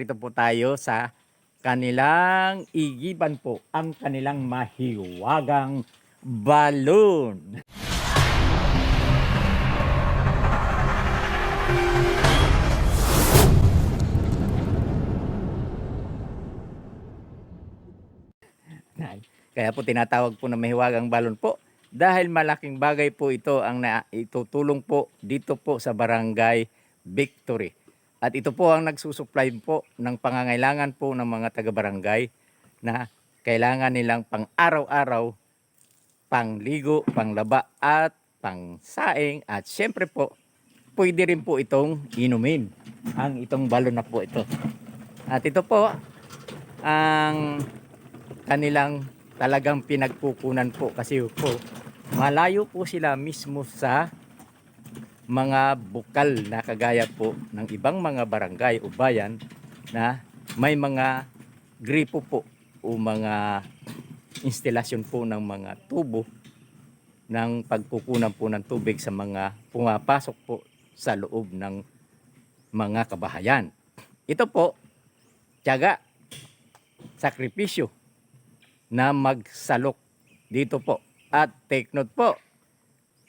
Dito po tayo sa kanilang igiban po, ang kanilang mahiwagang balon. Kaya po tinatawag po na mahiwagang balon po dahil malaking bagay po ito ang itutulong po dito po sa Barangay Victory. At ito po ang nagsusupply po ng pangangailangan po ng mga taga-barangay na kailangan nilang pang araw-araw, pangligo, panglaba at pangsaing, at syempre po pwede rin po itong inumin ang itong balon na po ito. At ito po ang kanilang talagang pinagkukunan po kasi po malayo po sila mismo sa mga bukal na kagaya po ng ibang mga barangay o bayan na may mga gripo po o mga instalasyon po ng mga tubo ng pagkukunan po ng tubig sa mga pumapasok po sa loob ng mga kabahayan. Ito po, tiyaga, sakripisyo na magsalok dito po. At take note po,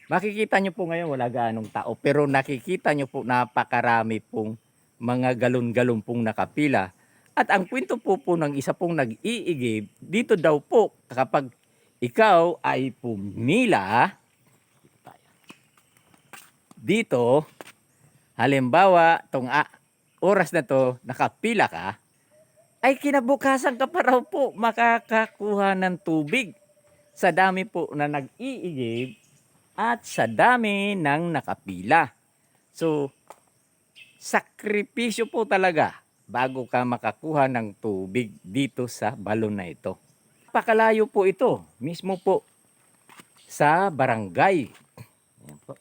makikita nyo po ngayon wala gaanong tao, pero nakikita nyo po napakarami pong mga galon-galon pong nakapila. At ang kwento po ng isa pong nag-iigib, dito daw po kapag ikaw ay pumila dito, halimbawa tong oras na to nakapila ka, ay kinabukasan ka pa raw po makakakuha ng tubig sa dami po na nag-iigib at sa dami ng nakapila. So, sakripisyo po talaga bago ka makakuha ng tubig dito sa balon na ito. Pakalayo po ito, mismo po sa barangay. Ayan po.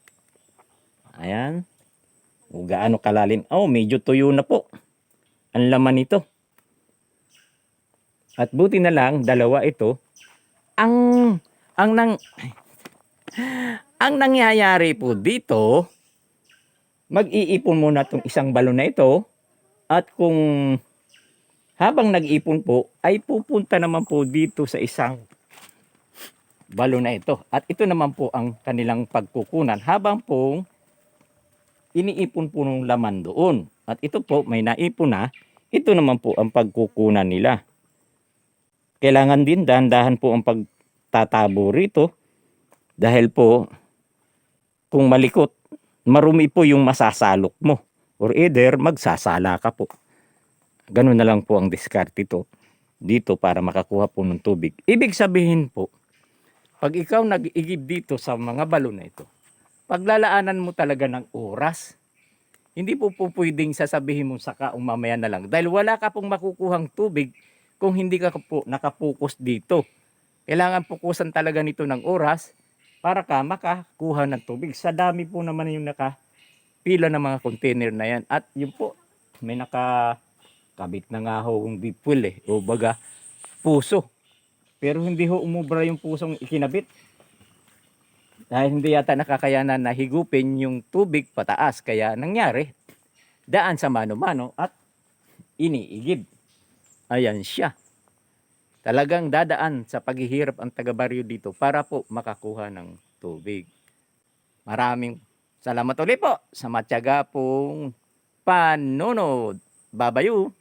Ayan. O gaano kalalim. Oh, medyo tuyo na po ang laman nito. At buti na lang, dalawa ito. Ang nangyayari po dito, mag-iipon muna itong isang balon na ito. At kung habang nag-ipon po, ay pupunta naman po dito sa isang balon na ito. At ito naman po ang kanilang pagkukunan habang pong iniipon po ng laman doon. At ito po, may naipon na. Ito naman po ang pagkukunan nila. Kailangan din dahan-dahan po ang pagtatabo rito. Dahil po, kung malikot, marumi po yung masasalok mo. Or either, magsasala ka po. Ganun na lang po ang diskarte dito para makakuha po ng tubig. Ibig sabihin po, pag ikaw nag-igib dito sa mga balon na ito, paglalaanan mo talaga ng oras, hindi po pwedeng sasabihin mo saka mamaya na lang. Dahil wala ka pong makukuhang tubig kung hindi ka po nakapokus dito. Kailangan pukusan talaga nito ng oras para ka makakuha ng tubig. Sa dami po naman yung nakapila ng mga container na yan. At yun po, may nakakabit na nga ho yung deep well o baga puso. Pero hindi ho umubra yung pusong ikinabit. Dahil hindi yata nakakayanan na higupin yung tubig pataas. Kaya nangyari, daan sa mano-mano at iniigib. Ayan siya. Talagang dadaan sa paghihirap ang taga-baryo dito para po makakuha ng tubig. Maraming salamat ulit po sa matyaga pong panunod. Babayu!